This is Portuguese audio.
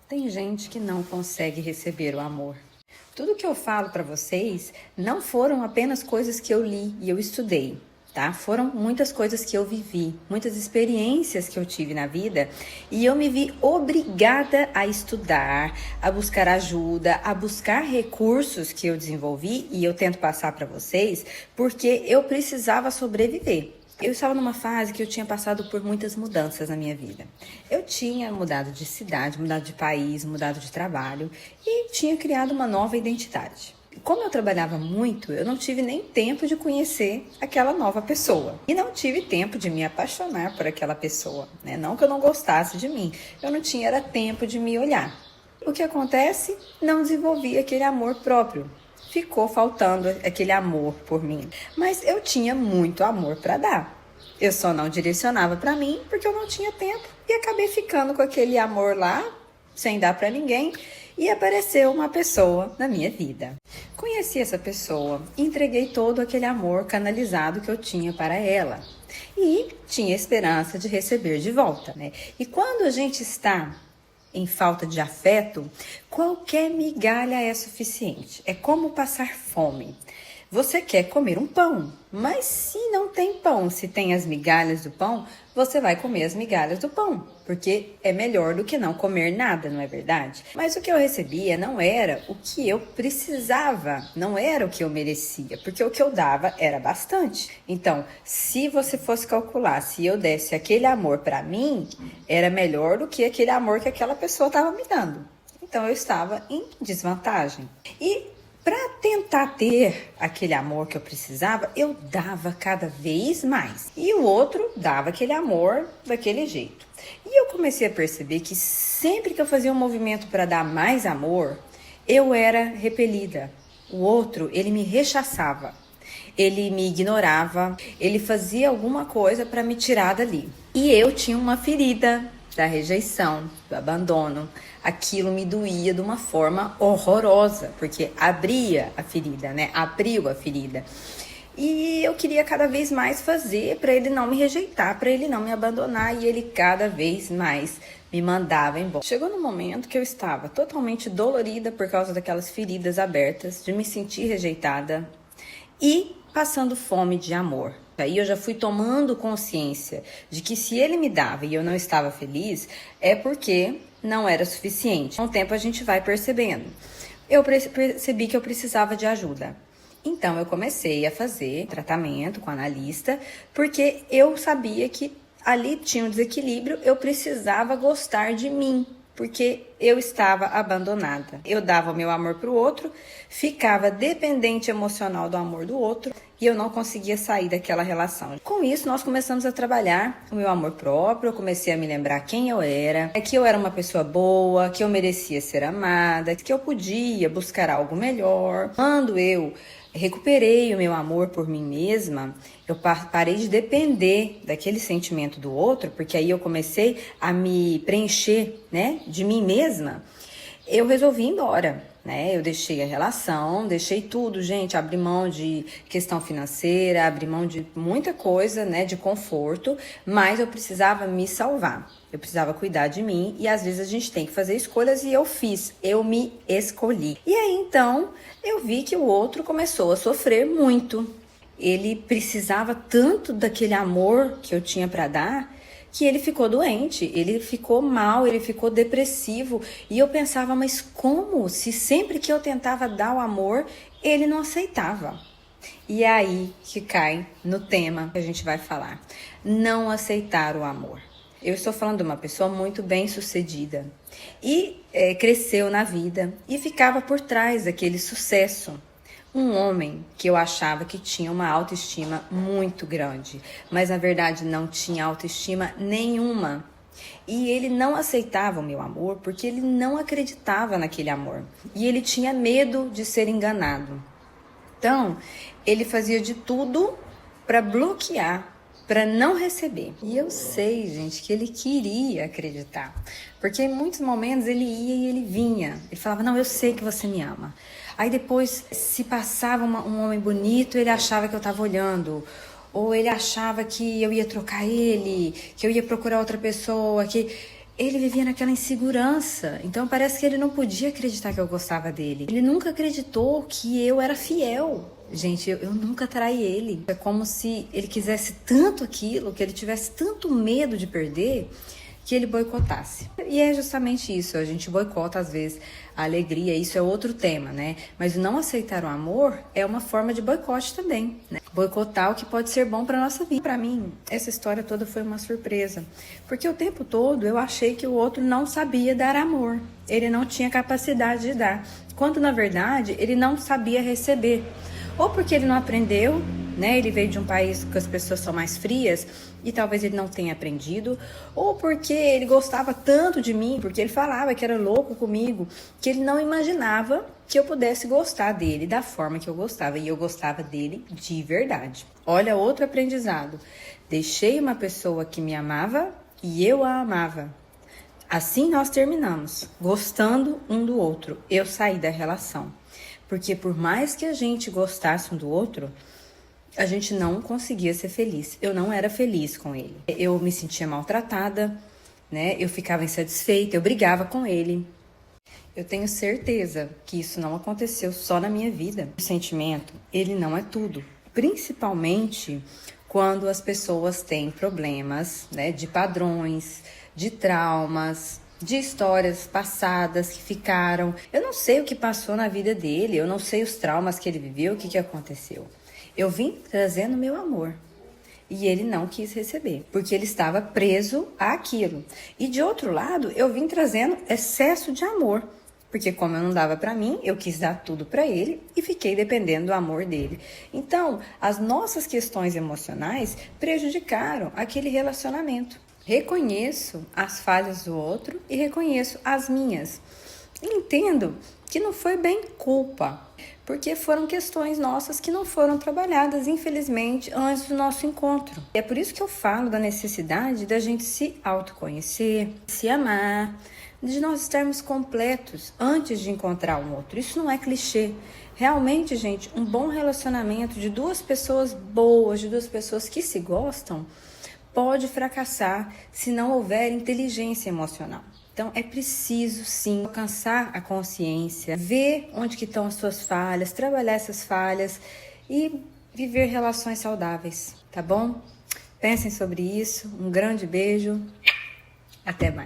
Tem gente que não consegue receber o amor. Tudo que eu falo para vocês não foram apenas coisas que eu li e eu estudei, tá? Foram muitas coisas que eu vivi, muitas experiências que eu tive na vida e eu me vi obrigada a estudar, a buscar ajuda, a buscar recursos que eu desenvolvi e eu tento passar para vocês porque eu precisava sobreviver. Eu estava numa fase que eu tinha passado por muitas mudanças na minha vida. Eu tinha mudado de cidade, mudado de país, mudado de trabalho e tinha criado uma nova identidade. Como eu trabalhava muito, eu não tive nem tempo de conhecer aquela nova pessoa. E não tive tempo de me apaixonar por aquela pessoa, né? Não que eu não gostasse de mim, eu não tinha era tempo de me olhar. O que acontece? Não desenvolvi aquele amor próprio. Ficou faltando aquele amor por mim. Mas eu tinha muito amor para dar. Eu só não direcionava para mim porque eu não tinha tempo e acabei ficando com aquele amor lá, sem dar para ninguém, e apareceu uma pessoa na minha vida. Conheci essa pessoa, entreguei todo aquele amor canalizado que eu tinha para ela e tinha esperança de receber de volta, né? E quando a gente está em falta de afeto, qualquer migalha é suficiente. É como passar fome. Você quer comer um pão, mas se não tem pão, se tem as migalhas do pão, você vai comer as migalhas do pão, porque é melhor do que não comer nada, não é verdade? Mas o que eu recebia não era o que eu precisava, não era o que eu merecia, porque o que eu dava era bastante. Então, se você fosse calcular, se eu desse aquele amor para mim, era melhor do que aquele amor que aquela pessoa estava me dando. Então, eu estava em desvantagem. E para tentar ter aquele amor que eu precisava, eu dava cada vez mais. E o outro dava aquele amor daquele jeito. E eu comecei a perceber que sempre que eu fazia um movimento para dar mais amor, eu era repelida. O outro, ele me rechaçava. Ele me ignorava. Ele fazia alguma coisa para me tirar dali. E eu tinha uma ferida da rejeição, do abandono. Aquilo me doía de uma forma horrorosa, porque abria a ferida, né? Abriu a ferida. E eu queria cada vez mais fazer para ele não me rejeitar, para ele não me abandonar, e ele cada vez mais me mandava embora. Chegou no momento que eu estava totalmente dolorida por causa daquelas feridas abertas, de me sentir rejeitada e passando fome de amor. Aí eu já fui tomando consciência de que se ele me dava e eu não estava feliz, é porque não era suficiente. Com o tempo a gente vai percebendo. Eu percebi que eu precisava de ajuda. Então eu comecei a fazer tratamento com analista, porque eu sabia que ali tinha um desequilíbrio, eu precisava gostar de mim, porque eu estava abandonada. Eu dava o meu amor para o outro, ficava dependente emocional do amor do outro e eu não conseguia sair daquela relação. Com isso, nós começamos a trabalhar o meu amor próprio, eu comecei a me lembrar quem eu era, que eu era uma pessoa boa, que eu merecia ser amada, que eu podia buscar algo melhor. Quando eu recuperei o meu amor por mim mesma, eu parei de depender daquele sentimento do outro, porque aí eu comecei a me preencher, né, de mim mesma. Eu resolvi ir embora, né? Eu deixei a relação, deixei tudo, gente, abri mão de questão financeira, abri mão de muita coisa, né, de conforto, mas eu precisava me salvar. Eu precisava cuidar de mim e às vezes a gente tem que fazer escolhas e eu fiz, eu me escolhi. E aí então eu vi que o outro começou a sofrer muito. Ele precisava tanto daquele amor que eu tinha para dar, que ele ficou doente, ele ficou mal, ele ficou depressivo. E eu pensava, mas como? Se sempre que eu tentava dar o amor, ele não aceitava. E é aí que cai no tema que a gente vai falar. Não aceitar o amor. Eu estou falando de uma pessoa muito bem sucedida e cresceu na vida e ficava por trás daquele sucesso. Um homem que eu achava que tinha uma autoestima muito grande, mas na verdade não tinha autoestima nenhuma. E ele não aceitava o meu amor porque ele não acreditava naquele amor. E ele tinha medo de ser enganado. Então, ele fazia de tudo para bloquear, para não receber. E eu sei, gente, que ele queria acreditar. Porque em muitos momentos ele ia e ele vinha. Ele falava, não, eu sei que você me ama. Aí depois, se passava um homem bonito, ele achava que eu estava olhando. Ou ele achava que eu ia trocar ele, que eu ia procurar outra pessoa. ele vivia naquela insegurança. Então parece que ele não podia acreditar que eu gostava dele. Ele nunca acreditou que eu era fiel. Gente, eu nunca traí ele. É como se ele quisesse tanto aquilo, que ele tivesse tanto medo de perder, que ele boicotasse. E é justamente isso, a gente boicota às vezes a alegria, isso é outro tema, né? Mas não aceitar o amor é uma forma de boicote também, né? Boicotar o que pode ser bom para nossa vida. Para mim, essa história toda foi uma surpresa, porque o tempo todo eu achei que o outro não sabia dar amor, ele não tinha capacidade de dar, quando na verdade ele não sabia receber. Ou porque ele não aprendeu, né? Ele veio de um país que as pessoas são mais frias e talvez ele não tenha aprendido, ou porque ele gostava tanto de mim, porque ele falava que era louco comigo, que ele não imaginava que eu pudesse gostar dele da forma que eu gostava, e eu gostava dele de verdade. Olha, outro aprendizado. Deixei uma pessoa que me amava e eu a amava. Assim nós terminamos, gostando um do outro. Eu saí da relação. Porque por mais que a gente gostasse um do outro, a gente não conseguia ser feliz. Eu não era feliz com ele. Eu me sentia maltratada, né? Eu ficava insatisfeita, eu brigava com ele. Eu tenho certeza que isso não aconteceu só na minha vida. O sentimento, ele não é tudo. Principalmente quando as pessoas têm problemas, né? De padrões, de traumas, de histórias passadas que ficaram. Eu não sei o que passou na vida dele, eu não sei os traumas que ele viveu, o que aconteceu. Eu vim trazendo meu amor e ele não quis receber, porque ele estava preso àquilo. E de outro lado, eu vim trazendo excesso de amor, porque como eu não dava para mim, eu quis dar tudo para ele e fiquei dependendo do amor dele. Então, as nossas questões emocionais prejudicaram aquele relacionamento. Reconheço as falhas do outro e reconheço as minhas. Entendo que não foi bem culpa, porque foram questões nossas que não foram trabalhadas, infelizmente, antes do nosso encontro. É por isso que eu falo da necessidade da gente se autoconhecer, se amar, de nós estarmos completos antes de encontrar um outro. Isso não é clichê. Realmente, gente, um bom relacionamento de duas pessoas boas, de duas pessoas que se gostam, pode fracassar se não houver inteligência emocional. Então, é preciso, sim, alcançar a consciência, ver onde que estão as suas falhas, trabalhar essas falhas e viver relações saudáveis, tá bom? Pensem sobre isso. Um grande beijo. Até mais.